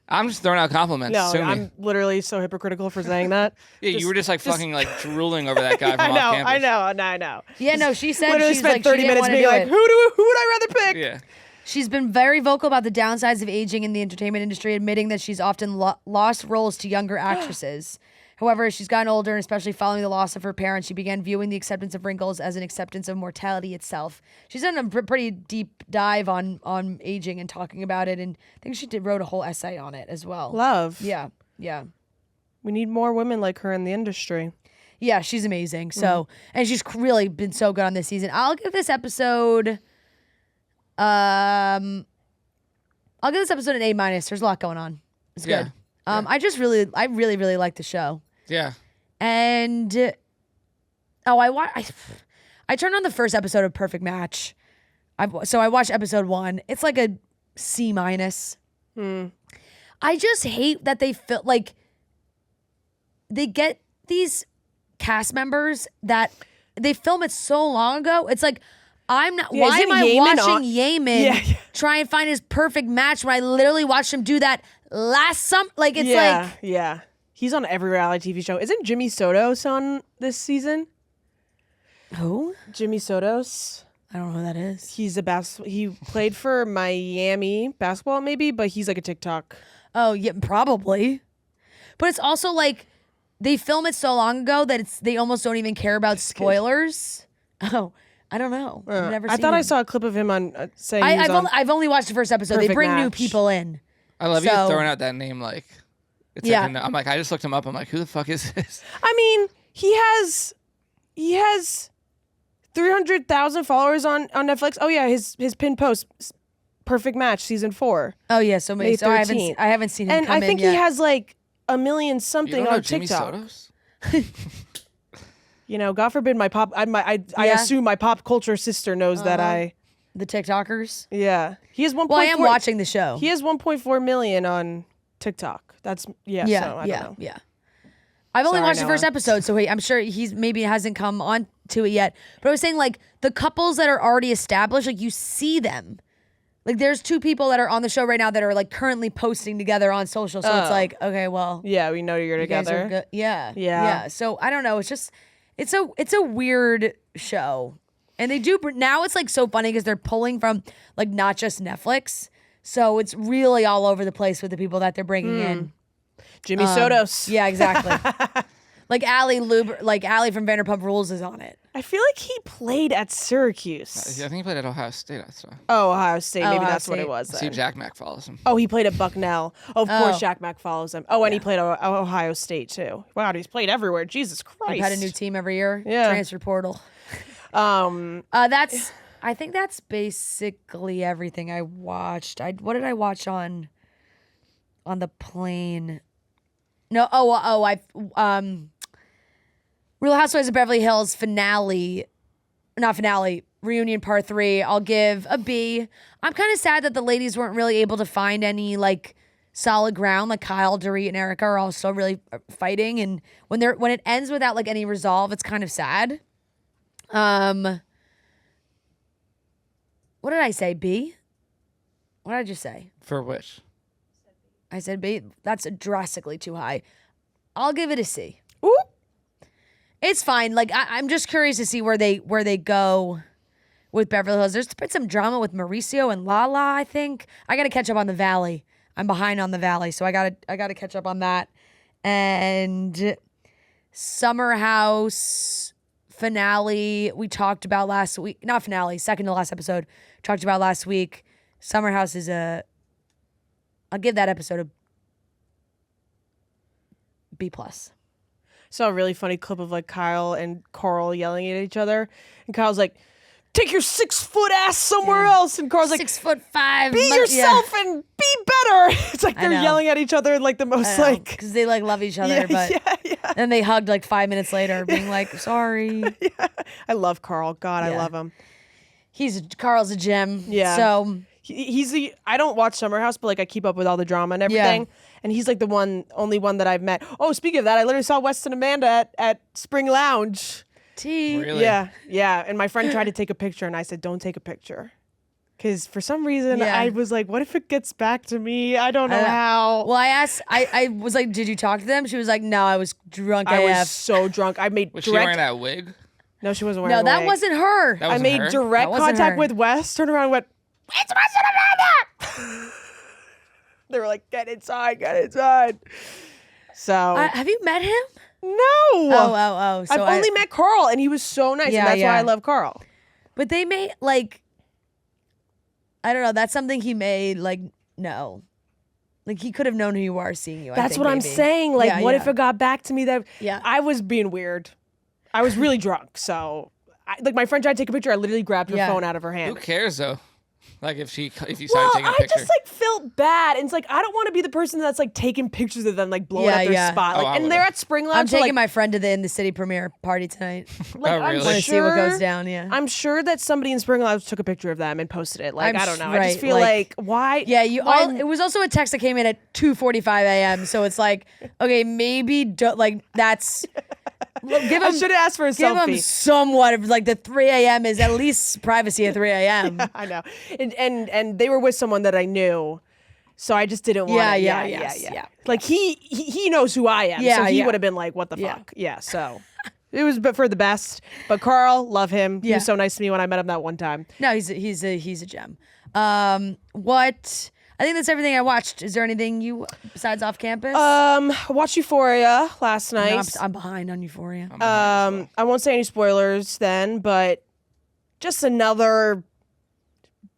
I'm just throwing out compliments.
No,
Sue me.
I'm literally so hypocritical for saying that.
Yeah, you were just like fucking like drooling over that guy from
I know,
off campus.
I know.
Yeah, no, she said
Literally
she's
spent
like
30
she didn't
minutes
wanna
being
do
like,
it.
who would I rather pick?
Yeah.
She's been very vocal about the downsides of aging in the entertainment industry, admitting that she's often lost roles to younger actresses. However, as she's gotten older, and especially following the loss of her parents, she began viewing the acceptance of wrinkles as an acceptance of mortality itself. She's done a pretty deep dive on aging and talking about it, and I think she wrote a whole essay on it as well.
Love.
Yeah.
We need more women like her in the industry.
Yeah, she's amazing. So, and she's really been so good on this season. I'll give this episode an A-. There's a lot going on. It's good. I really, really like the show.
Yeah.
And I turned on the first episode of Perfect Match. I watched episode 1. It's like a C-. I just hate that they feel like they get these cast members that they film it so long ago. It's like, I'm not.
Yeah,
why am I
Yemen
watching Yemen
Yeah.
try and find his perfect match when I literally watched him do that last summer? Like, it's like,
yeah. He's on every reality TV show. Isn't Jimmy Sotos on this season?
who?
Jimmy Sotos.
I don't know who that is.
He's he played for Miami basketball maybe, but he's like a TikTok.
Oh yeah, probably. But it's also like they film it so long ago that they almost don't even care about spoilers. Oh, I don't know. I've never.
I
seen
thought I
him.
saw a clip of him on saying he was
I've only watched the first episode. They
Perfect
bring new
Match.
people in.
I love you
So-
throwing out that name like. It's
Yeah.
like I'm like, I just looked him up. I'm like, who the fuck is this?
I mean, he has 300,000 followers on Netflix. Oh yeah, his pinned post, Perfect Match season 4.
Oh yeah, so maybe
May
so I
13th.
haven't seen him
And
come
I think
in yet.
he has like 1 million
You
something
don't know
on
Jimmy
TikTok.
Sotos?
You know, God forbid I
Yeah.
assume my pop culture sister knows that
the TikTokers.
yeah. He has 1.4
Well, I am watching the show.
He has 1.4 million on TikTok. That's
yeah,
so I don't know.
yeah. I've only
Sorry,
watched the first
Noah.
episode, so I'm sure he's maybe hasn't come on to it yet. But I was saying, like, the couples that are already established, like, you see them. Like, there's 2 people that are on the show right now that are like currently posting together on social. So it's
Oh.
like, okay, well,
Yeah, we know you're
you guys are
together.
good. Yeah.
Yeah.
So I don't know. It's just, it's a weird show. And they do, now it's like so funny because they're pulling from like not just Netflix. So it's really all over the place with the people that they're bringing in.
Jimmy Sotos.
Yeah, exactly. like Allie from Vanderpump Rules is on it.
I feel like he played at Syracuse.
I think he played at Ohio State. I saw.
Oh, Ohio State. Maybe
Ohio
that's what
State.
it was.
I see
then.
Jack Mack follows him.
Oh, he played at Bucknell. Oh, of course,
Oh.
Jack Mack follows him. Oh, and he played at Ohio State too. Wow, he's played everywhere. Jesus Christ.
I've had a new team every year.
Yeah.
Transfer portal. I think that's basically everything I watched. What did I watch on the plane? No, Real Housewives of Beverly Hills reunion part 3. I'll give a B. I'm kind of sad that the ladies weren't really able to find any like solid ground. Like Kyle, Dorit, and Erica are all still really fighting, and when it ends without like any resolve, it's kind of sad. What did I say? B? What did I just say?
For which?
I said B. That's drastically too high. I'll give it a C.
Ooh.
It's fine. Like I'm just curious to see where they go with Beverly Hills. There's been some drama with Mauricio and Lala. I think I got to catch up on the Valley. I'm behind on the Valley, so I gotta catch up on that. And Summer House finale we talked about last week. Not finale, second to last episode. Talked about last week. Summer House is I'll give that episode a B+.
Saw a really funny clip of like Kyle and Carl yelling at each other, and Kyle's like, "Take your 6-foot ass somewhere else," and Carl's like,
6'5".
"Be yourself and be better." It's like they're
know.
yelling at each other in like the most like.
because they like love each other,
Yeah,
but
yeah.
then they hugged like 5 minutes later, being like, "Sorry."
I love Carl. God, I
Yeah.
love him.
Carl's a gem.
Yeah.
So
He's the. I don't watch Summer House, but like I keep up with all the drama and everything. And he's like the only one that I've met. Oh, speaking of that, I literally saw West and Amanda at Spring Lounge.
T.
Really?
Yeah. And my friend tried to take a picture, and I said, "Don't take a picture," because for some reason
Yeah.
I was like, "What if it gets back to me? I don't know how."
Well, I asked. I was like, "Did you talk to them?" She was like, "No, I was drunk
I
AF."
was so drunk. I made
Was she wearing
direct.
that wig?
No, she wasn't wearing.
No,
a
that
wig.
wasn't her.
That
I
wasn't
made
her?
direct
That wasn't
contact
her.
with Wes. Turned around, and went, it's my son Amanda. They were like, get inside, get inside. So
Have you met him?
no.
Oh. So
I've only met Carl, and he was so nice,
Yeah,
and that's why
yeah.
I love Carl.
But they may like. I don't know. That's something he may like know. Like he could have known who you are seeing you. I
That's
think,
what I'm
maybe.
saying. Like,
Yeah,
what
yeah.
if it got back to me that
Yeah.
I was being weird? I was really drunk, so like my friend tried to take a picture. I literally grabbed her
Yeah.
phone out of her
Who
hand.
cares though? Like if you started
Well,
taking a
I
picture.
just like felt bad. And it's like I don't want to be the person that's like taking pictures of them, like blowing
Yeah,
up their
yeah.
spot.
Oh,
Like,
I
and
would've.
they're at Spring Lab.
I'm
so,
taking
like,
my friend to the In the City premiere party tonight.
like,
Oh,
I'm
really?
Want to see what goes down. Yeah.
I'm sure that somebody in Spring Labs took a picture of them and posted it. Like,
I'm
I don't know.
sh-
I just
right,
feel
like-
like why?
Yeah, you
why-
all. It was also a text that came in at 2:45 a.m. So it's like, okay, maybe like that's. Well, give
I
him.
should have asked for a
Give him
selfie.
somewhat of like the 3 a.m. is at least privacy at 3 a.m.
I know. And they were with someone that I knew. So I just didn't want
Yeah,
to.
yeah, yes, yeah.
Like he knows who I am.
Yeah,
so he
yeah.
would have been like, what the
Yeah.
fuck? Yeah. So it was but for the best. But love him. He
Yeah.
was so nice to me when I met him that one time.
No, he's a gem. What? I think that's everything I watched. Is there anything you besides off campus?
I watched Euphoria last
No,
night.
I'm behind on Euphoria.
I won't say any spoilers then, but just another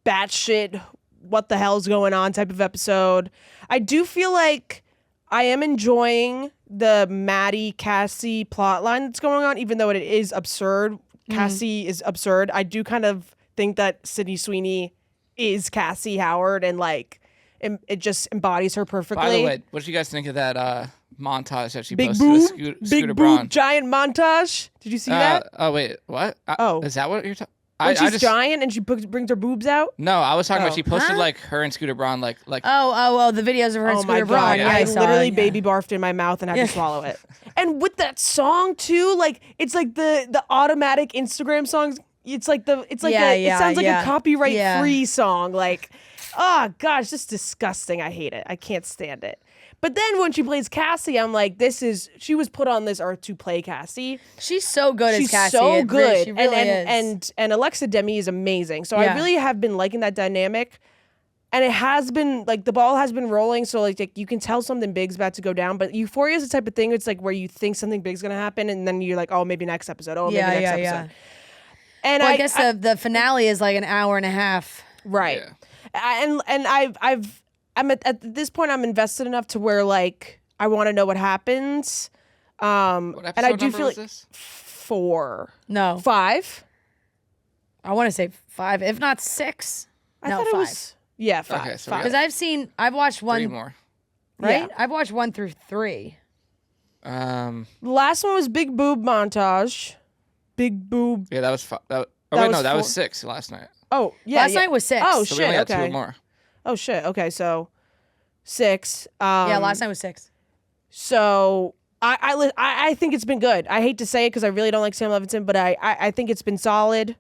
batshit what the hell's going on type of episode. I do feel like I am enjoying the Maddie Cassie plotline that's going on, even though it is absurd. Cassie is absurd. I do kind of think that Sydney Sweeney is Cassie Howard, and like it just embodies her perfectly.
By the way, what did you guys think of that montage that she
big
posted?
boob,
Scooter
big boob,
Braun.
giant montage. Did you see that?
Oh wait, what?
Oh.
Is that what you're talking?
When
I
she's
just
giant and she brings her boobs out.
no, I was talking about
Oh.
she posted
Huh?
like her and Scooter Braun like
Oh, the videos of her and
Oh my
Scooter Braun.
god!
Yeah,
I
saw
literally
it, yeah.
baby barfed in my mouth and had
Yeah.
to swallow it. And with that song too, like it's like the automatic Instagram songs. It's like it sounds like
yeah.
a copyright
Yeah.
free song. Like, oh gosh, just disgusting. I hate it. I can't stand it. But then when she plays Cassie, I'm like, she was put on this earth to play Cassie.
She's so good
She's
as Cassie.
so
It
good,
really- she really is.
and Alexa Demi is amazing. So
Yeah.
I really have been liking that dynamic, and it has been like the ball has been rolling. So like you can tell something big's about to go down. But Euphoria is the type of thing. It's like where you think something big's gonna happen, and then you're like, oh, maybe next episode. Oh,
Yeah,
maybe next
yeah,
episode. And
Well, I guess the finale is like an hour and a half.
right,
Yeah.
and I'm at this point I'm invested enough to where like I want to know what happens.
What
And
episode
I do
number
feel
was
like
this?
4,
No,
5.
I want to say 5, if not 6.
I
No,
thought
5.
it was 5.
Okay, so we
5.
got-
Because I've watched
3
one,
more.
right?
Yeah.
I've watched 1 through 3.
The last one was Big Boob montage. Big Boob.
Yeah, that was.
That
wait,
was
no, that was
4.
6 last night.
Oh, yeah.
Last
yeah.
night was 6.
Oh,
So we
shit.
only had
Okay.
2 more.
Oh, shit. Okay, so 6.
Yeah, last night was 6.
So I think it's been good. I hate to say it because I really don't like Sam Levinson, but I think it's been solid.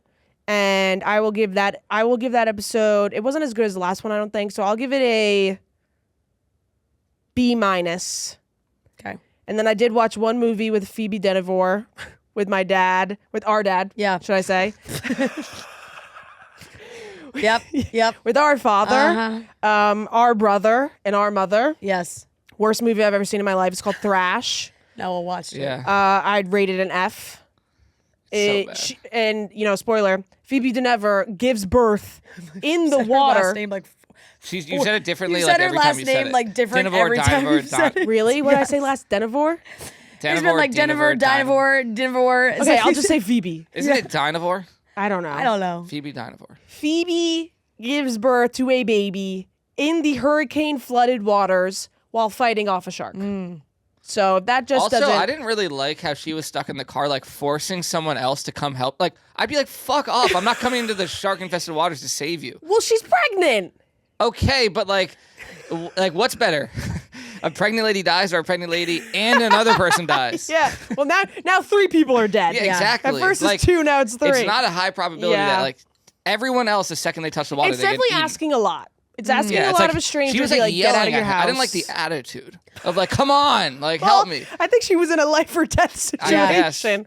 And I will give that episode. It wasn't as good as the last one, I don't think. So I'll give it a B-.
Okay.
And then I did watch one movie with Phoebe Denevor, with my dad, with our dad.
Yeah.
Should I say?
Yep.
With our father,
Uh-huh.
our brother, and our mother.
Yes.
Worst movie I've ever seen in my life. It's called Thrash.
No one watched it.
Yeah.
I'd rated an F.
bad.
And spoiler, Phoebe Denevor gives birth in the
Said her
water.
last name like
You said it differently.
You
like
said her
every
last
time you said
name
it.
like different
Denevor,
every time you
Dynevor,
said it.
Really? What did I say last? Denevor?
It's been like Denevor, Dynevor.
Okay, I'll just say Phoebe.
Isn't it Dynevor?
I don't know.
I don't know.
Phoebe Dynevor.
Phoebe gives birth to a baby in the hurricane flooded waters while fighting off a shark. So that just
Also,
doesn't.
I didn't really like how she was stuck in the car, like forcing someone else to come help. Like, I'd be like, "Fuck off! I'm not coming into the shark-infested waters to save you."
Well, she's pregnant.
Okay, but like what's better? A pregnant lady dies, or a pregnant lady and another person dies?
Yeah. Well, now 3 people are dead.
Yeah, exactly.
At first
Like,
it's 2, now it's 3.
It's not a high probability
Yeah.
that like everyone else, the second they touch the water,
It's
they get
definitely
eaten.
asking a lot. It's asking
Yeah,
a
it's
lot
like,
of a stranger
she was
to
like
like get
yelling
out of your
at
house.
me. I didn't like the attitude of like, "Come on, like
Well,
help me."
I think she was in a life or death
I guess.
situation.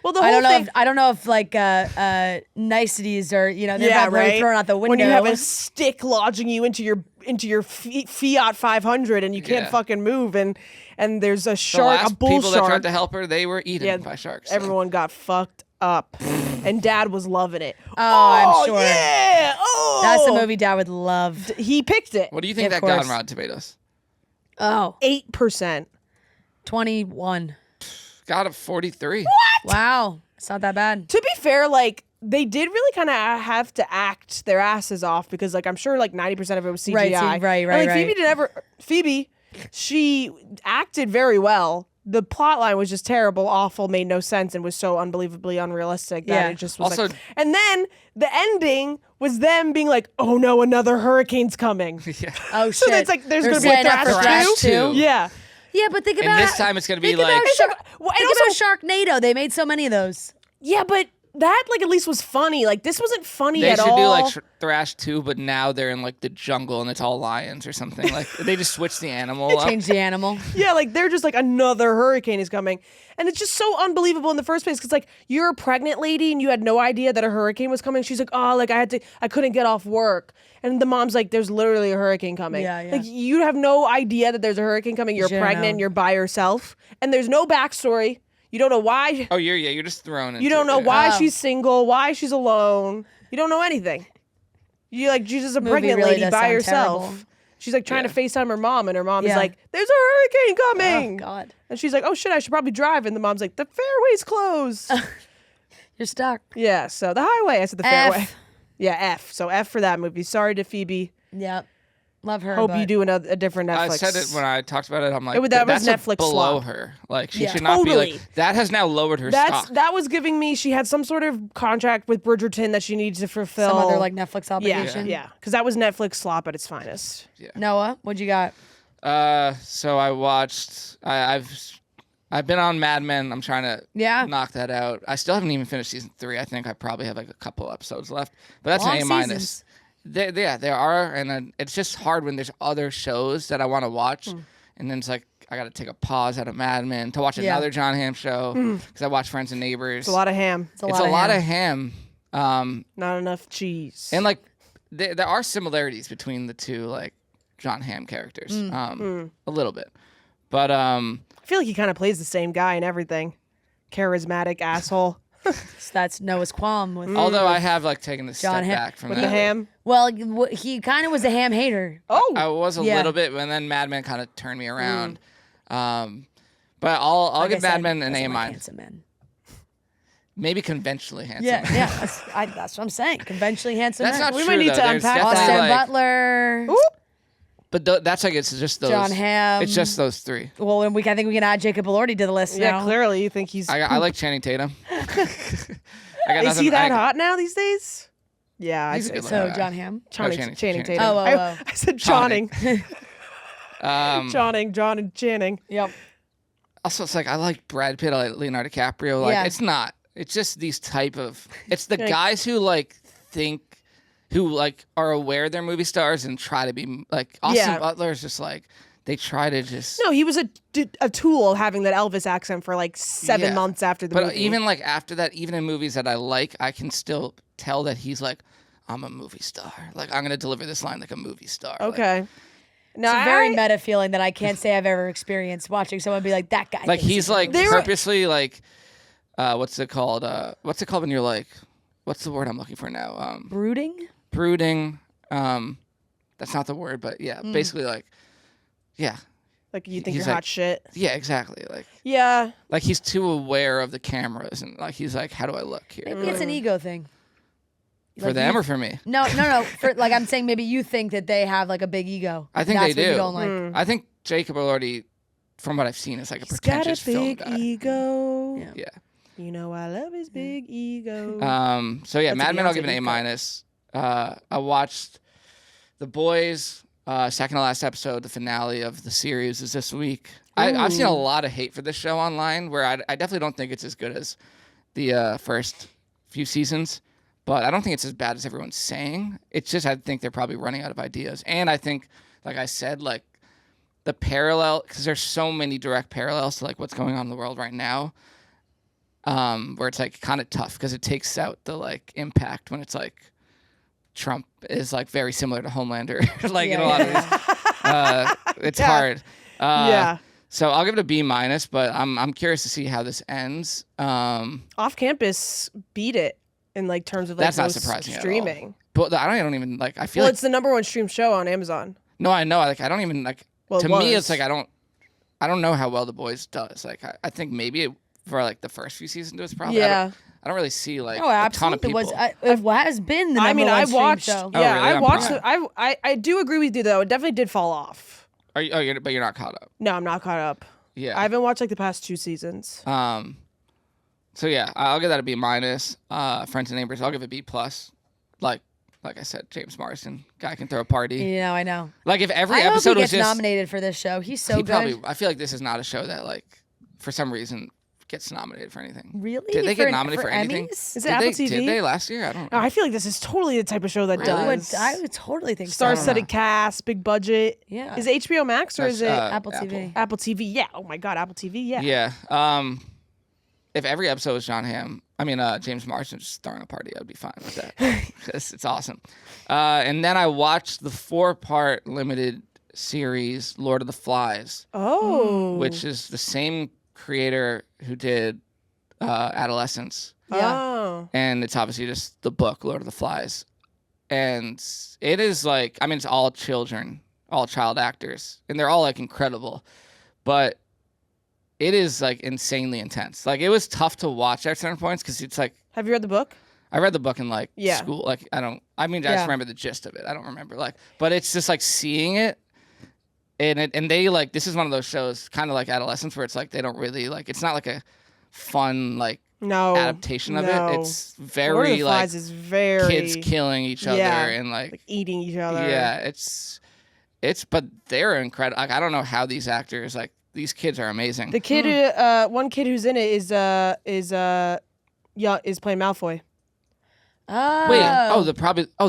Well, the
I
whole
don't know.
thing.
If, I don't know if like niceties are they're
Yeah,
not really
right.
thrown out the window.
When you have a stick lodging you into your Fiat 500 and you can't
Yeah.
fucking move, and there's a
The
shark, a
last
bull
people that tried
shark.
to help her, they were eaten by sharks. so.
Everyone got fucked up, and Dad was loving it.
I'm sure.
Yeah. Oh,
That's a movie Dad would love.
He picked it.
What do you think
Of
that got
course.
on Rotten Tomatoes?
Oh,
8%.
21.
Got a 43.
Wow, it's not that bad.
To be fair, like they did really kind of have to act their asses off because, like, I'm sure like 90% of it was CGI.
Right,
And,
right.
like, Phoebe, she acted very well. The plot line was just terrible, awful, made no sense, and was so unbelievably unrealistic that
Yeah.
it just was
Also-
like. And then the ending was them being like, "Oh no, another hurricane's coming."
Yeah.
Oh
So
shit!
it's like there's
They're
gonna be a
setting up for
Thrash
Thrash
2?
Yeah.
Yeah, but think
And
about
this time it's going to be
think about
like.
Well, and
think
also,
about Sharknado. They made so many of those.
yeah, but that like at least was funny. Like this wasn't funny
They
at
should
all.
do like Thrash 2, but now they're in like the jungle and it's all lions or something. Like they just switch the animal up.
Change the animal.
Yeah, like they're just like another hurricane is coming. And it's just so unbelievable in the first place because like you're a pregnant lady and you had no idea that a hurricane was coming. She's like, "Oh, like I couldn't get off work." And the mom's like, "There's literally a hurricane coming."
Yeah, yeah.
Like you have no idea that there's a hurricane coming. You're
should've
pregnant,
known.
you're by yourself, and there's no backstory. You don't know why.
Oh, you're just thrown into
You don't know
it.
why
Oh.
she's single, why she's alone. You don't know anything. You like she's just a
Movie
pregnant
really
lady
does
by
sound
herself.
terrible.
She's like trying to FaceTime her mom, and her mom is
Yeah.
like, "There's a hurricane
Oh
coming."
God,
And she's like, "Oh shit, I should probably drive." And the mom's like, "The fairway's closed."
you're stuck.
Yeah, so the highway. I said the fairway.
F.
Yeah, F. So F for that movie. Sorry to Phoebe.
Yep, love her.
Hope you
but-
do a different Netflix.
I said it when I talked about it. I'm like,
That was
that's
Netflix
below
slop.
her. Like she
Yeah.
should not be
Totally.
like that. Has now lowered her stock.
That was giving me. She had some sort of contract with Bridgerton that she needs to fulfill.
Some other like Netflix
yeah,
obligation.
yeah, because that was Netflix slop at its finest.
Noah, what'd you got?
So I watched. I've been on Mad Men. I'm trying to
Yeah.
knock that out. I still haven't even finished season 3. I think I probably have like a couple episodes left. But that's
Long
an A minus.
seasons.
There are, and it's just hard when there's other shows that I want to watch, and then it's like I got to take a pause out of Mad Men to watch
Yeah.
another John Hamm show because I watch Friends and Neighbors.
It's a lot of ham,
It's a lot of ham.
ham.
not enough cheese.
And like there are similarities between the two like John Hamm characters, a little bit, but
I feel like he kind of plays the same guy and everything. Charismatic asshole
So that's Noah's qualm with.
although I have like taken a
John
step
Hamm-
back from
with
that.
the ham.
Well, he kind of was a ham hater.
Oh,
I was a
Yeah.
little bit, and then Mad Men kind of turned me around. But I'll
Like I
give Mad
said,
Men an
doesn't
A
like
minus.
handsome men.
Maybe conventionally handsome.
Yeah, yeah. That's what I'm saying. Conventionally handsome
That's
men.
not
We
true.
might need
though.
to
There's
unpack that.
definitely,
Austin
like-
Butler.
But that's like it's just those.
John Hamm.
It's just those three.
Well, and I think we can add Jacob Elordi to the list
yeah.
now.
Clearly, you think he's.
I like Channing Tatum. I got
Is
nothing-
he that
I-
hot now these days? Yeah, I'd
He's a
say
good
so.
So
looking
John Hamm.
Channing,
Channing
Channing
Tatum.
Tatum.
Oh, oh,
I said
Channing.
Channing. John and Channing.
Yep.
Also, it's like I like Brad Pitt. I like Leonardo DiCaprio. Like
Yeah.
it's not. It's just these type of. It's the
Like-
guys who like think, who like are aware they're movie stars and try to be like Austin
Yeah.
Butler is just like they try to just.
No, he was a tool having that Elvis accent for like 7
Yeah.
months after the
But
movie.
even like after that, even in movies that I like, I can still tell that he's like, I'm a movie star. Like I'm gonna deliver this line like a movie star. Like-
okay. No,
It's a very meta feling that I can't say I've ever experienced watching someone be like, that guy.
Like
thinks
he's
a
like
movie
They were-
purposely like, what's it called? What's it called when you're like, what's the word I'm looking for now?
brooding.
Brooding. That's not the word, but yeah, basically like, yeah,
like you think
he's
you're
like-
hot shit.
yeah, exactly.
Yeah.
Like he's too aware of the cameras and like he's like, how do I look here?
Maybe it's an ego thing.
For
like
them
you-
or for me?
No. For like I'm saying, maybe you think that they have like a big ego.
I think
That's
they
what you
do.
don't like.
I think Jacob Elordi, from what I've seen, is like a
He's got a
pretentious film
big
guy.
ego.
Yeah.
Yeah.
You know I love his big ego.
So yeah,
That's a
Mad Men I'll
Beyonce
give an A
ego.
minus. I watched The Boys, second to last episode. The finale of the series is this week. I've seen a lot of hate for this show online, where I definitely don't think it's as good as the first few seasons, but I don't think it's as bad as everyone's saying. It's just I think they're probably running out of ideas, and I think, like I said, like the parallel, because there's so many direct parallels to like what's going on in the world right now. where it's like kind of tough because it takes out the like impact when it's like Trump is like very similar to Homelander, like in a lot of ways. It's hard.
Yeah.
So I'll give it a B-, but I'm curious to see how this ends.
Off Campus beat it in like terms of like
That's not
most
surprising at all.
streaming.
But I don't even like. I feel
Well,
like
it's the #1 stream show on Amazon.
no, I know. Like I don't even like.
Well,
to
it
me,
was.
it's like I don't know how well The Boys does. Like I think maybe for like the first few seasons it was probably.
Yeah.
I don't really see like
Oh,
a ton of
absolutely.
people.
It has been the
I
number
mean,
one
I
stream
watched.
show.
Yeah,
Oh, really?
I
On
watched.
Prime.
I do agree with you though. It definitely did fall off.
Are you? Oh, but you're not caught up.
No, I'm not caught up.
Yeah.
I haven't watched like the past 2 seasons.
So yeah, I'll give that a B-. Friends and Neighbors, I'll give it B+. Like I said, James Marsden, guy can throw a party.
Yeah, I know.
Like if every
I hope he
episode was
gets
just
nominated for this show. He's so
he
good.
probably. I feel like this is not a show that like for some reason gets nominated for anything.
Really?
Did they
For-
get nominated for anything?
Emmys?
Is it
Did
Apple
they,
TV?
Did they last year? I don't
No,
know.
I feel like this is totally the type of show that does.
I would totally think so.
Star-studded cast, big budget.
Yeah.
Is it HBO Max or
That's,
is it
Apple TV.
Apple TV? Yeah. Oh my God, Apple TV. Yeah.
Yeah. If every episode was James Marsden just throwing a party, I'd be fine with that. 'Cause it's awesome. And then I watched the 4-part limited series Lord of the Flies,
Oh.
which is the same creator who did Adolescence.
Yeah.
Oh.
And it's obviously just the book Lord of the Flies. And it is like, I mean, it's all children, all child actors, and they're all like incredible. But it is like insanely intense. Like it was tough to watch at certain points because it's like
Have you read the book?
I read the book in like
Yeah.
school. Like I just
Yeah.
remember the gist of it. I don't remember like, but it's just like seeing it, and they like this is one of those shows, kind of like Adolescence, where it's like they don't really like. It's not like a fun like
No.
adaptation of
no.
it. It's
Lord of
very
the
like
Flies is very
kids killing each other
Yeah.
and
like eating each other.
yeah, it's but they're incredible. Like I don't know how these actors like these kids are amazing.
The kid, one kid who's in it is playing Malfoy,
Oh.
Wait,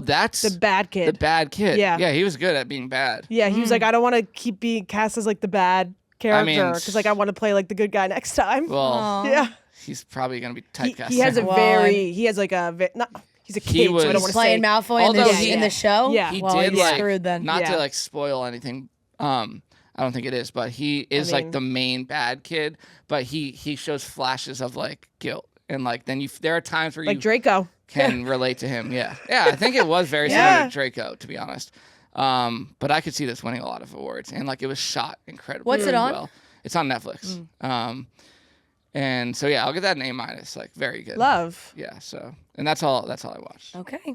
that's
the bad kid.
the bad kid.
Yeah.
Yeah, he was good at being bad.
Yeah, he was like, I don't want to keep being cast as like the bad character
mean,
because like I want to play like the good guy next time.
Well,
Aw.
yeah,
he's probably gonna be
he,
typecast.
he has a
Well,
very he has like a not he's a kid,
He
so I
was-
don't
He's
want to
playing
say.
Malfoy in,
Although
the,
he-
in the show?
Yeah.
He
well,
did
he's
like
screwed then.
not to
Yeah.
like spoil anything. I don't think it is, but he is
mean-
like the main bad kid. But he shows flashes of like guilt and like then there are times where
Like
you
Draco.
can relate to him. Yeah, yeah. I think it was very
Yeah.
similar to Draco, to be honest. But I could see this winning a lot of awards, and like it was shot incredibly
What's it on?
well. It's on Netflix. And so yeah, I'll give that an A-. Like very good.
Love.
Yeah. So and that's all I watched.
Okay.